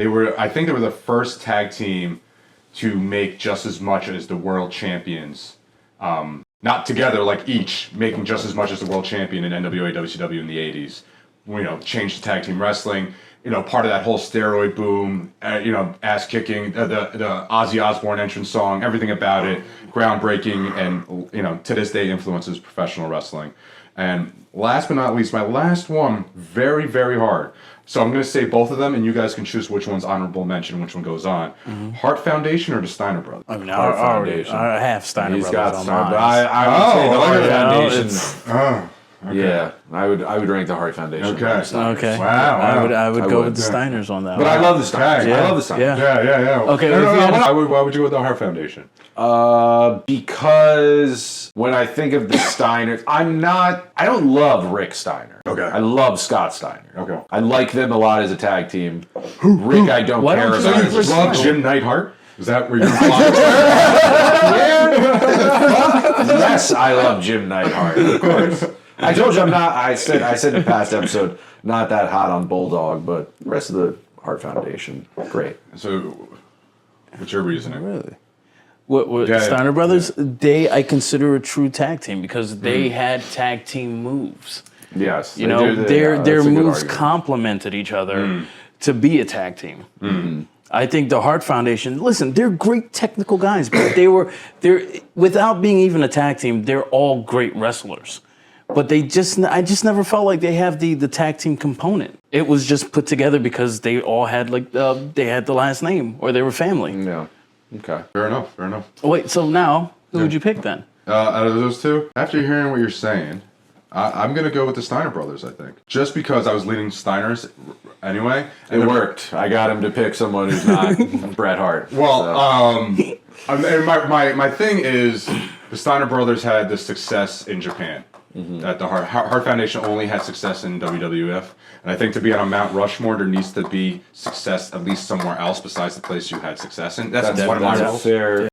I think they were the first tag team to make just as much as the world champions. Not together, like each, making just as much as the world champion in NWA, WCW in the 80s. Changed to tag team wrestling. Part of that whole steroid boom, ass kicking, the Ozzy Osbourne entrance song, everything about it, groundbreaking, and, to this day influences professional wrestling. And last but not least, my last one, very, very hard. So I'm going to say both of them, and you guys can choose which one's honorable mention and which one goes on. Mm-hmm. Hart Foundation or the Steiner Brothers? I mean, Hart Foundation. I have Steiner He's Brothers got on Steiner, mine. but I would say the Hart Foundation. Okay. Yeah, I would rank the Hart Foundation. Okay. Wow. I would go with the Steiners on that. But I love the Steiners. Yeah. I love the Steiners. Yeah. Okay. Why would you go with the Hart Foundation? Because when I think of the Steiners, I don't love Rick Steiner. Okay. I love Scott Steiner. Okay. I like them a lot as a tag team. Rick, I don't care about. So you as a love singles. Jim Neidhart? Is that where you're flying? Yes, I love Jim Neidhart, of course. I told you I'm not. I said in the past episode, not that hot on Bulldog, but the rest of the Hart Foundation, great. So, what's your reasoning? Really? What Steiner Brothers? Yeah. I consider a true tag team because they had tag team moves. Yes, their moves complemented each other to be a tag team. Mm-hmm. I think the Hart Foundation. Listen, they're great technical guys, but they're without being even a tag team. They're all great wrestlers. But I just never felt like they have the tag team component. It was just put together because they all had they had the last name or they were family. Yeah. Okay. Fair enough. Wait, so now who would you pick then? Out of those two, after hearing what you're saying, I'm gonna go with the Steiner Brothers. I think just because I was leaning Steiners anyway. And it worked. I got him to pick someone who's not Bret Hart. Well, and my thing is the Steiner Brothers had the success in Japan. Mm-hmm. That the Hart Foundation only had success in WWF, and I think to be on a Mount Rushmore, there needs to be success at least somewhere else besides the place you had success in. That's one of my rules. Fair.